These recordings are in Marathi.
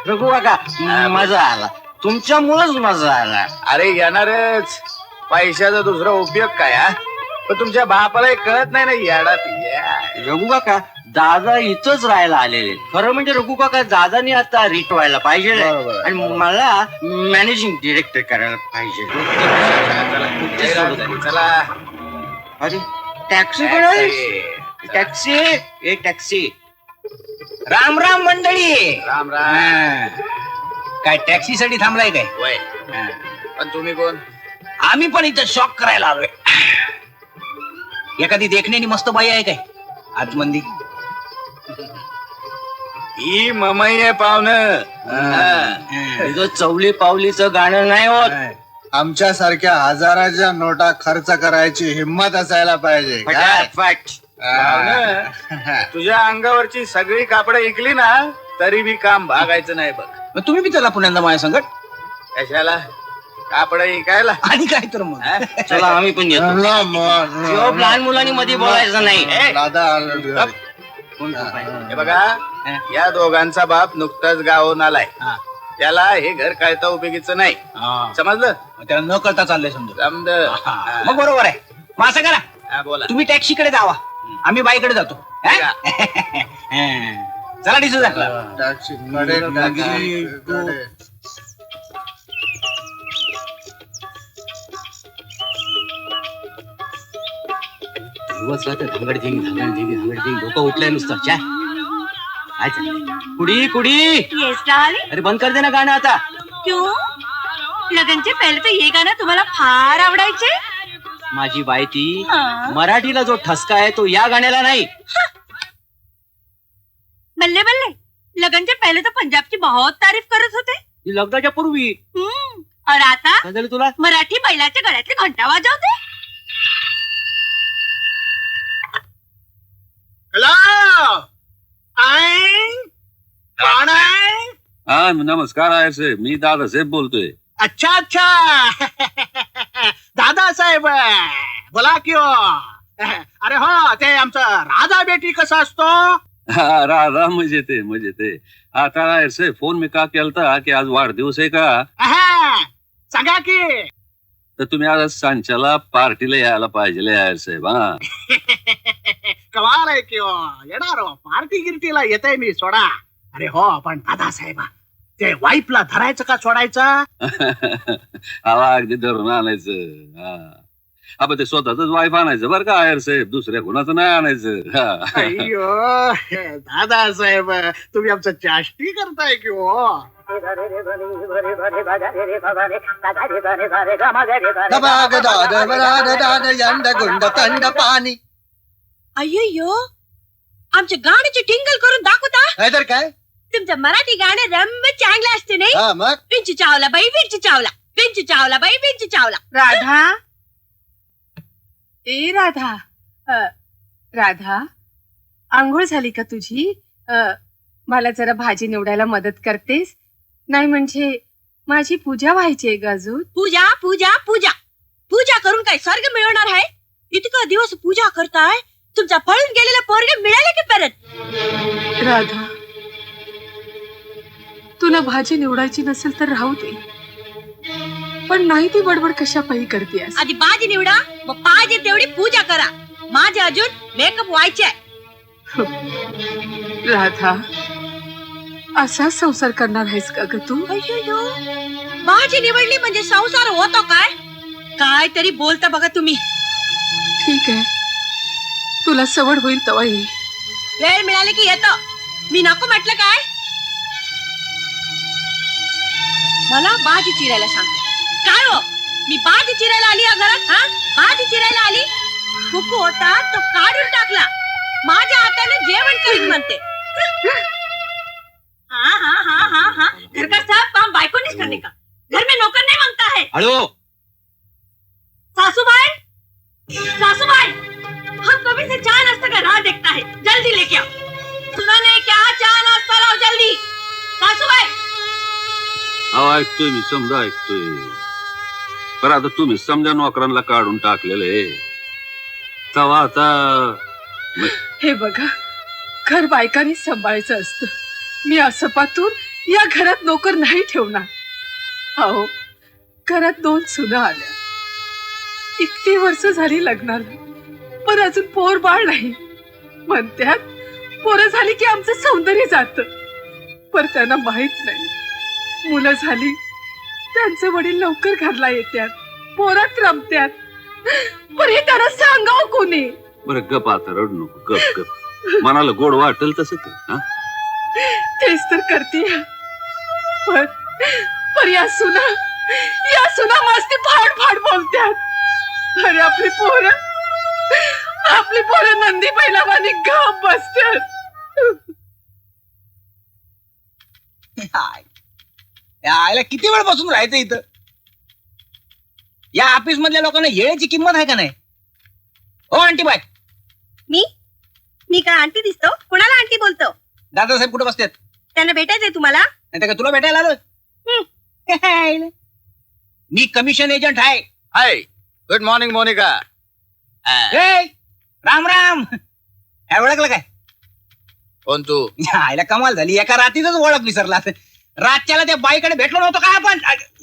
रघु काका मजा आला, तुमच्यामुळेच मजा आला. अरे येणारच, पैशाचा दुसरा उपयोग काय हा? पण तुमच्या बापाला कळत नाही ना येडात. रघु काका दादा इथंच राहायला आलेले. खरं म्हणजे रघु काका दादानी आता रिट व्हायला पाहिजे आणि मला मॅनेजिंग डिरेक्टर करायला पाहिजे. चला. अरे टॅक्सी टॅक्सी ए टॅक्सी. राम राम मंडळी. राम राम. काय टॅक्सी साठी थांबलाय काय? वय पण तुम्ही कोण? आम्ही पण इथं शॉक करायला आलोय. एखादी देखण्यानी मस्त बाई आहे काय आतमंदी? ही ममई पाहुणं. चवली पावलीचं गाणं नाही होत. आमच्या सारख्या हजाराच्या नोटा खर्च करायची हिंमत असायला पाहिजे. फटाफट. तुझ्या अंगावरची सगळी कापडं इकली ना तरी बी काम भागायचं नाही बघ. मग तुम्ही बी चला पुण्यांदा माझ्या संकट. कशाला? कापडं इकायला? आणि काय तर मग चला आम्ही पण येतो. लहान मुलांनी मध्ये बोलायचं नाही. हे बघा, या दोघांचा बाप नुकताच गावाहून आलाय. त्याला हे घर कळता उपयोगीचं नाही. समजलं? त्याला न करता चाललंय समजा. समज. मग बरोबर आहे. मग असं करा, बोला. तुम्ही टॅक्सीकडे जावा, आम्ही बाईकडे जातो. चला डिसू जा. डोकं उठलंय नुसतं. काय चाललंय? कुडी कुडी. अरे बंद कर दे ना गाणं आता. क्यों? लगनचे पहिले तर हे गाणं तुम्हाला फार आवडायचे. माझी बाई ती मराठीला जो ठसका आहे तो या गाण्याला नाही. बल्ले बल्ले, लगनचे पहिले तर पंजाबची बहुत तारीफ करत होते. लग्नाच्या पूर्वी. और आता काय झालं तुला? मराठी बैलाच्या गळ्यातली घंटा वाजवते. नमस्कार आहे, मी दादासाहेब बोलतोय. अच्छा अच्छा. दादा साहेब बोला की हो. अरे हो, ते आमचं राधा बेटी कसा असतो? राधा मजेत. आता साहेब फोन मी का केलता की आज वाढदिवस आहे का? सांगा की. तर तुम्ही आज सांच्याला पार्टीला यायला पाहिजे यार साहेब. कमाल आहे की हो. येणार हो, पार्टी गिरटीला येतय मी, सोडा. अरे हो, पण दादा साहेब ते वाईफला धरायचं का सोडायचं? हवा अगदी धरून आणायचं. आपण ते स्वतःच वाईफ आणायचं बरं का आयर साहेब, दुसऱ्या कुणाचं नाही आणायचं. अय्यो दादा साहेब, तुम्ही आमचं चाष्टी करताय की हो. पाणी. अय्यो, आमच्या गाण्याची टिंगल करून दाखवता. नाहीतर काय, तुमचं मराठी गाणं रम्य चांगलं असते नाही. मग पिंची चावला बाई पिंची चावला, पिंची चावला बाई पिंची चावला. राधा, ए राधा, राधा आंघोळ झाली का तुझी? मला जरा भाजी निवडायला मदत करतेस? नाही म्हणजे माझी पूजा व्हायची आहे ग अजून. पूजा पूजा पूजा पूजा करून काय स्वर्ग मिळवणार आहे? इतका दिवस पूजा करताय, तुमचा पळून गेलेला पोरगे मिळाले की परत? राधा, तुला भाजी निवडायची नसेल तर राहू दे, पण नाही ती बडबड कशा पायी करतेस? आधी भाजी निवडा, मग पाहिजे तेवढी पूजा करा. माझे अजून मेकअप व्हायचे. राधा, असा संसार करणार आहेस का ग तू? अय्यो, भाजी निवडली म्हणजे संसार होतो काय? काय तरी बोलता बघा तुम्ही. ठीक आहे, तुला सवड होईल तवा ये. वेळ मिळाली की येतो. मी नको म्हटलं काय? मला भाजी चिरायला सांगते काय हो? मी भाजी चिरायला आली या घरात? भाजी चिरायला आली? कुकू होता तो काढून टाकला. माझ्या हाताने जेवण करीन म्हणते. हा घर का सब काम बायकोनीच करने का. घर में नौकर नहीं मांगता है. हॅलो सासूबाई, सासूबाई, हम कभी से चाय नाश्ता का राह देखता है. जल्दी लेके आओ. सुना नहीं क्या? चाय नाश्ता लाओ जल्दी. सासूबाई. ऐकतोय मी, समजा ऐकतोय. पण आता तुम्ही समजा नोकरांना काढून टाकलेले तवा आता. हे बघा, घर बायकांनी सांभाळायचं असतं. मी असं पातूर या घरात नोकर नाही ठेवणार. अहो, घरात 2 सुना आल्या, इतकी वर्ष झाली लग्नाला, पण अजून पोर बाळ नाही. म्हणत्यात पोरं झाली की आमचं सौंदर्य जात, पण त्यांना माहित नाही मुलं झाली त्यांचे वडील लवकर घरला येतात, पोरात रमत्यात. पण हे त्यांना सांगाव कोणी? बरं गप आता रडू नको, गप गप. मनाला गोड वाटेल तसं कर. हा? तेच तर करते. पण या सुना मस्ती फाड फाड बोलतात. अरे आपली पोरं नंदी बैलावानी गप बसतात. आयला किती वेळ बसून राहायचं इथं? या ऑफिस मधल्या लोकांना येळेची किंमत आहे का नाही? हो आंटी बाय, मी काय आंटी दिसतो? कुणाला आंटी बोलतो? दादासाहेब कुठे बसतात? त्यांना भेटायचंय तुम्हाला? नाही तर तुला भेटायला आलो. मी कमिशन एजंट आहे. हाय, गुड मॉर्निंग मोनिका. ए, राम राम. काय ओळखलं काय? कोण तू? आयला कमाल झाली, एका रात्रीच ओळख विसरला. रातच्याला त्या बाईकडे भेटलो नव्हतो का आपण?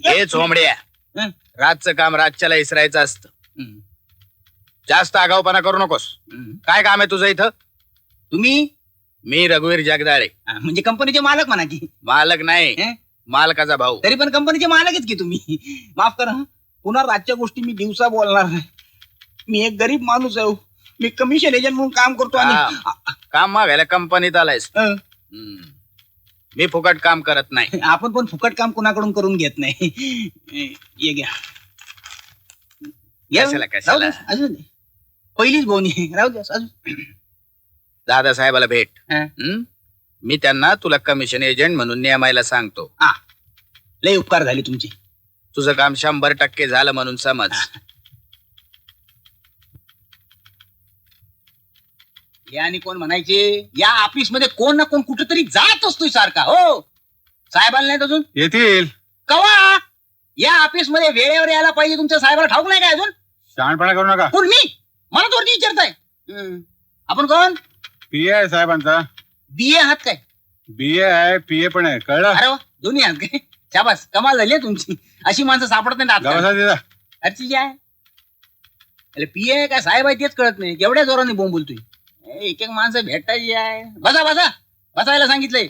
हे चोंबड्या, हं? रातचं काम रातच्याला इसरायचं असतं. जास्त आगाऊपणा करू नकोस. काय काम आहे तुझं इथं? तुम्ही? मी रघुवीर जगदाळे. म्हणजे कंपनीचे मालक म्हणा की. मालक नाही, हं? मालकाचा भाऊ. तरी पण कंपनीचे मालकच की तुम्ही. माफ करा हं. पुन्हा रातच्या गोष्टी मी दिवसा बोलणार नाही. मी एक गरीब माणूस आहे. मी कमिशन एजंट म्हणून काम करतो आणि काम मागायला कंपनीत आलायस. हं. मी फुकट काम करत नाही. आपण पण फुकट काम कुणाकडून करून घेत नाही. ये घ्या. कशाला, कशाला? राहू दे, अजून दे. पहिलीच बोनी राहू द्या अजून. दादासाहेबाला भेट. हं? मी त्यांना तुला कमिशन एजंट म्हणून नियमायला सांगतो. लय उपकार झाले तुमचे. तुझं काम 100% झालं म्हणून समज. आणि कोण म्हणायचे, या ऑफिस मध्ये कोण ना कोण कुठेतरी जात असतोय सारखा. हो, साहेब आले नाहीत अजून? येतील. कवा? या ऑफिस मध्ये वेळेवर यायला पाहिजे. तुमच्या साहेबाला ठाऊक नाही काय अजून? शहाणपणा करू नका. कोण? मी? मला वरती विचारताय. आपण कोण? पीए आहे साहेबांचा. बीए आहात काय? बीए आहे, पीए पण आहे, कळलं? अरे वा, दोन्ही आहात काय? शाबास, कमाल झाली आहे तुमची. अशी माणसं सापडत नाही आजकाल. गावाचा दिला. अर्ची आहे. अरे पीए काय साहेब आहे तेच कळत नाही. एवढ्या जोराने बोंब बोलतोय. एक एक माणसं भेटायची आहे. बसा बसा, बसायला सांगितलंय.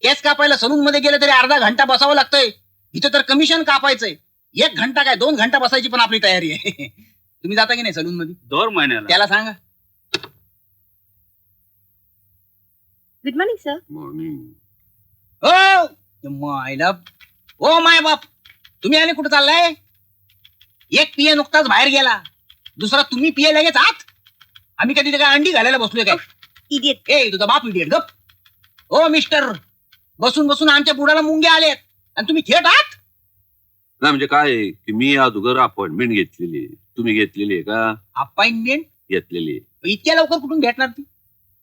केस कापायला सलून मध्ये गेलं तरी अर्धा घंटा बसावं लागतंय. इथं तर कमिशन कापायचंय. 1 घंटा काय 2 घंटा बसायची पण आपली तयारी आहे. तुम्ही जाता की नाही सलून मध्ये? 2 महिन्याला. त्याला सांगा. Good morning sir. मॉर्निंग. हो मायला, ओ माय बाप, तुम्ही आले कुठं चाललाय? एक पीए नुकताच बाहेर गेला, दुसरा तुम्ही पीए लगेच आत. आम्ही कधी काय अंडी घालायला बसलोय काय? इडियट. ए तुझा बाप इडियट. गप. ओ मिस्टर, बसून बसून आमच्या बुडाला मुंग्या आलेत आणि तुम्ही थेट आत. नाही म्हणजे काय आहे की मी अगोदर अपॉइंटमेंट घेतलेली आहे. तुम्ही घेतलेली आहे का? अपॉइंटमेंट घेतलेली आहे. इतक्या लवकर कुठून भेटणार ती?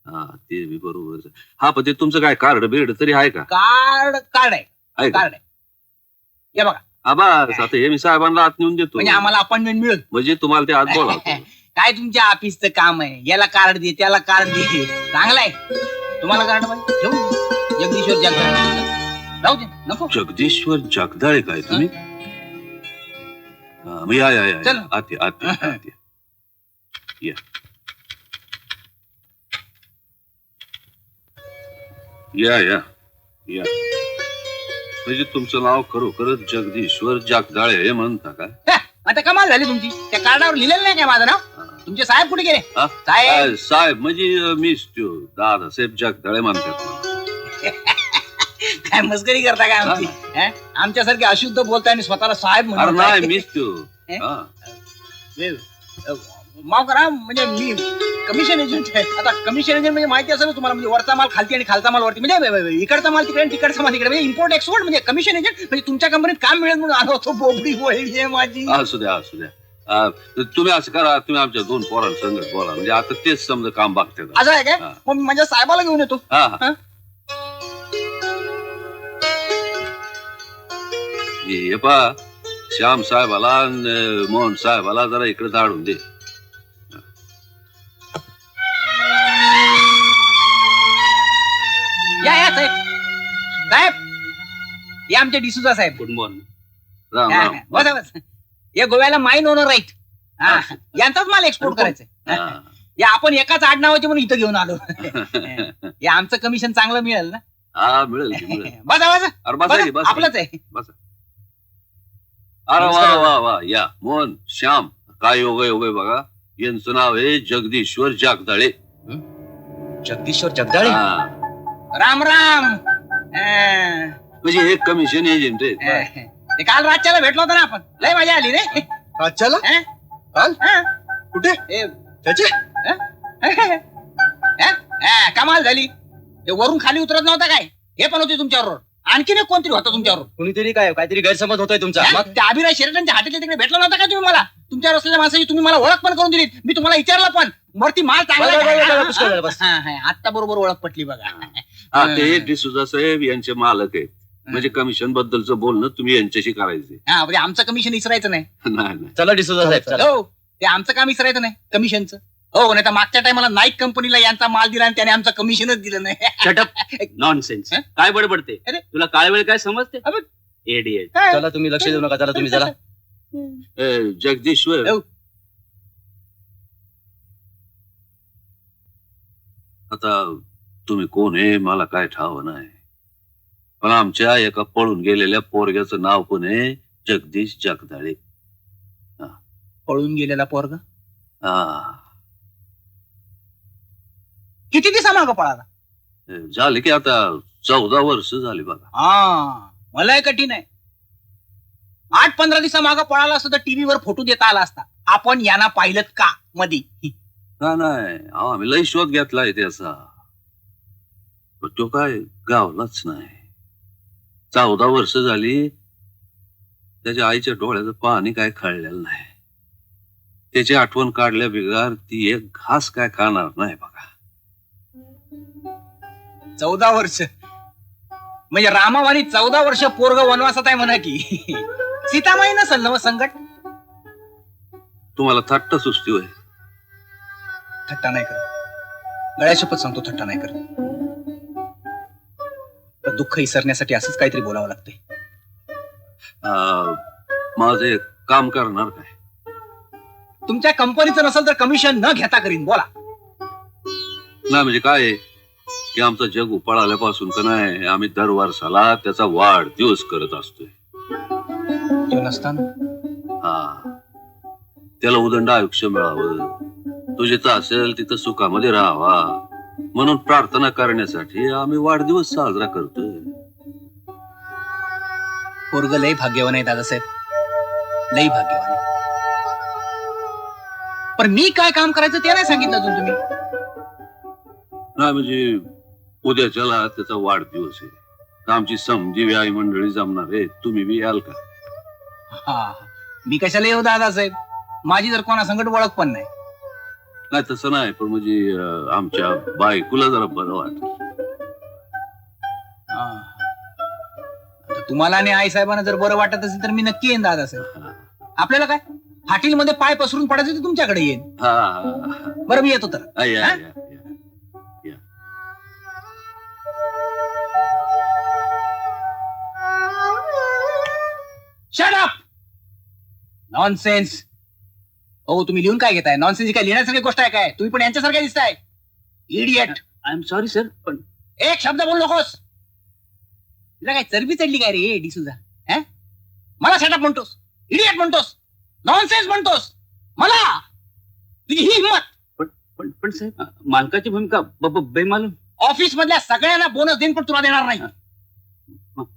हा ते बी बरोबर. हा पण ते तुमचं काय कार्ड बिर्ड तरी आहे का? कार्ड कार्ड आहे. आहे का? कार्ड आहे. हे बघा, हा बस आता हे मी साहेबांना आत नेऊन देतो. म्हणजे आम्हाला अपॉइंटमेंट मिळेल. म्हणजे तुम्हाला ते आत बोलावतो. काय तुमच्या ऑफिसचं काम आहे? याला कार्ड दे, त्याला कार्ड दे. चांगलाय. तुम्हाला कार्ड पाहिजे घेऊन जगदीश्वर जगदाळे. राहू दे, नको. जगदीश्वर जगदाळे काय तुम्ही? हा, मग या चल. आत या. या म्हणजे तुमचं नाव खरोखरच जगदीश्वर जगदाळे हे म्हणता का? आता कमाल झाली तुमची. त्या कार्डावर लिहिलेलं नाही काय माझं नाव? तुमचे साहेब कुठे गेले? हा? साहेब साहेब म्हणजे मीच त्यो दादासाहेब जगदाळे म्हणतात मला. काय मस्करी करता काय आमची? आमच्यासारखे अशुद्ध बोलताय आणि स्वतःला साहेब अरे नाही म्हणून. मीच त्यो. हा. माफ करा, म्हणजे मी कमिशन एजंट आहे. आता कमिशन एजंट म्हणजे माहिती असेल तुम्हाला, म्हणजे वरचा माल खालती आणि खालचा माल वरती, म्हणजे इकडचा माल तिकडे आणि तिकडचा माल तिकडे, म्हणजे इम्पोर्ट एक्सपोर्ट. म्हणजे कमिशन एजंट म्हणजे तुमच्या कंपनीत काम मिळेल म्हणून आलो होतो. बोबडी वळली आहे माझी. असू द्या. तुम्ही असं करा, तुम्ही आमच्या 2 पोरांसंगत बोला. म्हणजे आता तेच समजा काम बघतात. असं आहे काय? हा. मग मी माझ्या साहेबाला घेऊन येतो. हा. हे पहा, श्याम साहेबाला आणि मोहन साहेबाला जरा इकडे धाडून दे. या साहेब. साहेब हे आमचे डिसूजा साहेब. Good morning. राम हा, राम. बसा बस. या गोव्याला माईन ओनर राईट. यांचाच माल एक्सपोर्ट करायचा. हा. या आपण एकाच आडनावाचे म्हणून इथं घेऊन आलो. या आमचं कमिशन चांगलं मिळेल ना. हा मिळेल की मिळेल. बसा बसा अरे बसा की, बसा, बसा. आपलंच आहे. अरे वा वा वा या मोहन श्याम काय योग योग बघा. यांचं नाव आहे जगदीश्वर जागदाळे. जगदीश्वर जगदाळे. हा. राम राम. म्हणजे हे कमिशन एजंट आहे. ते काल रातच्याला भेटलो होतो ना आपण. लय मजा आली रे. चला हा? काल हा? कुठे ए, त्याचे कमाल झाली. ते वरून खाली उतरत नव्हता काय. हे पण होते तुमच्याबरोबर. आणखीन एक कोणतरी होता तुमच्याबरोबर. कुणीतरी काय काहीतरी गैरसमज होतोय तुमचा. मग त्या अभिराय शेरटनच्या हाटेच्या तिकडे भेटला नव्हता का तुम्ही मला. तुमच्यावर असलेल्या माणसाची तुम्ही मला ओळख पण करून दिली. मी तुम्हाला विचारलं पण वरती माल चांगला बस, आहे बस, का? बस, बस, बस. आता बरोबर ओळख पटली बघा. हा ते डिसूजा साहेब यांचे मालक आहेत. म्हणजे कमिशन बद्दलचं बोलणं तुम्ही यांच्याशी करायचे. हा म्हणजे आमचं कमिशन इसरायचं नाही. नाही नाही. चला डिसोजा साहेब चला. हो ते आमचं काम इसरायचं नाही कमिशनचं. हो नाही तर मागच्या टायमाला नाईक कंपनीला यांचा माल दिला आणि त्याने आमचं कमिशनच दिलं नाही. Shut up nonsense. हं? काय बडबडते अरे. तुला काळ वेळ काय समजते. अबे. एडिएट. काय? चला तुम्ही लक्ष देऊ नका. चला तुम्ही चला. जगदीश्वर हो. आता तुम्ही कोण आहे मला काय ठाव नाही. पण आमच्या एका पळून गेलेल्या पोरग्याचं नाव पण आहे जगदीश जगदाळे. पळून गेलेला पोरग हा. किती दिवसा मागं पळाला. झाले की आता 14 वर्ष झाली बघा. हा मलाही कठीण आहे. 8-15 दिवसा मागं पळाला असतं तर टीव्हीवर फोटो देता आला असता. आपण यांना पाहिलं का मधी. नाही अहो, आम्ही लय शोध घेतलाय त्याचा. पण तो काय गावलाच नाही. 14 वर्ष झाली त्याच्या आईच्या डोळ्याचं पाणी काय खळलेलं नाही. त्याची आठवण काढल्या बिगार ती एक घास काय खाणार नाही बघा. 14 वर्ष म्हणजे रामावानी 14 वर्ष पोरग वनवासात आहे म्हणा की. सीतामाई नसल ना संकट. तुम्हाला थट्ट सुस्ती होय. थट्टा नाही करत. गळ्याशपथ सांगतो थट्टा नाही करत. पण दुःख विसरण्यासाठी असंच काहीतरी बोलावं लागतंय. माझं एक काम करणार काय. तुमच्या कंपनीचं नसेल तर कमिशन न घेता करीन. बोला. नाही म्हणजे काय आहे की आमचं जग उपाळाल्यापासून का नाही आम्ही दर वर्षाला त्याचा वाढदिवस करत असतोय. तो नसताना हा त्याला उदंड आयुष्य मिळावं. तो जिथं असेल तिथं सुखामध्ये राहावा म्हणून प्रार्थना करण्यासाठी आम्ही वाढदिवस साजरा करतोय. पोरग लय भाग्यवान आहे दादासाहेब. लय भाग्यवान आहे. पण मी काय काम करायचं ते नाही सांगितलं अजून तुम्ही. नाही म्हणजे उद्याच्याला त्याचा वाढदिवस आहे. तर आमची समजी व्याय मंडळी जमणार आहे. तुम्ही बी याल का. हा मी कशाला येऊ दादासाहेब. माझी जर कोणा संकट ओळख पण नाही. नाही तसं नाही पण म्हणजे आमच्या बायकोला जरा बरं वाटत. आता तुम्हाला आणि आई साहेबांना जर बरं वाटत असेल तर मी नक्की येईन दादासाहेब. आपल्याला काय हाटीलमध्ये पाय पसरून पडायचं तर तुमच्याकडे येईन. हा बरं मी येतो तर. या, या, हा? या, या. Shut up. नॉनसेन्स. हो तुम्ही लिहून काय घेताय. नॉनसेन्स काय लिहिण्यासारखी गोष्ट आहे काय. तुम्ही पण यांच्यासारख्या दिसताय. Idiot. I am sorry sir पण एक शब्द बोल नकोस. तुला काय चरबी चढली काय रे डिसूजा. मला शटअप म्हणतोस. इडियट म्हणतोस. नॉनसेन्स म्हणतोस. मला तुझी ही हिंमत. पण पण साहेब मालकाची भूमिका बेमालूम. ऑफिस मधल्या सगळ्यांना बोनस देईन पण तुला देणार नाही.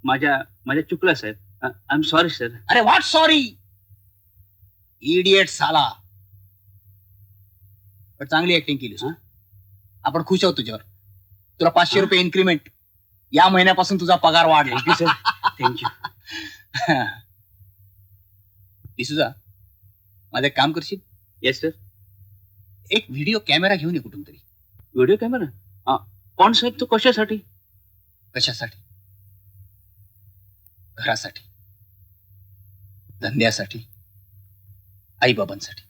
माझ्या चुकला साहेब. I am sorry sir. अरे व्हॉट सॉरी. इडियट साला. पण चांगली ऍक्टिंग केलीस. आपण खुश आहोत तुझ्यावर. तुला 500 रुपये इन्क्रीमेंट. या महिन्यापासून तुझा पगार वाढला. Sir thank you. डिसूजा माझं एक काम करशील. Yes sir. एक व्हिडिओ कॅमेरा घेऊन ये कुठून तरी. व्हिडिओ कॅमेरा कोण साहेब तो कशासाठी. कशासाठी. घरासाठी. धंद्यासाठी. आई बाबांसाठी.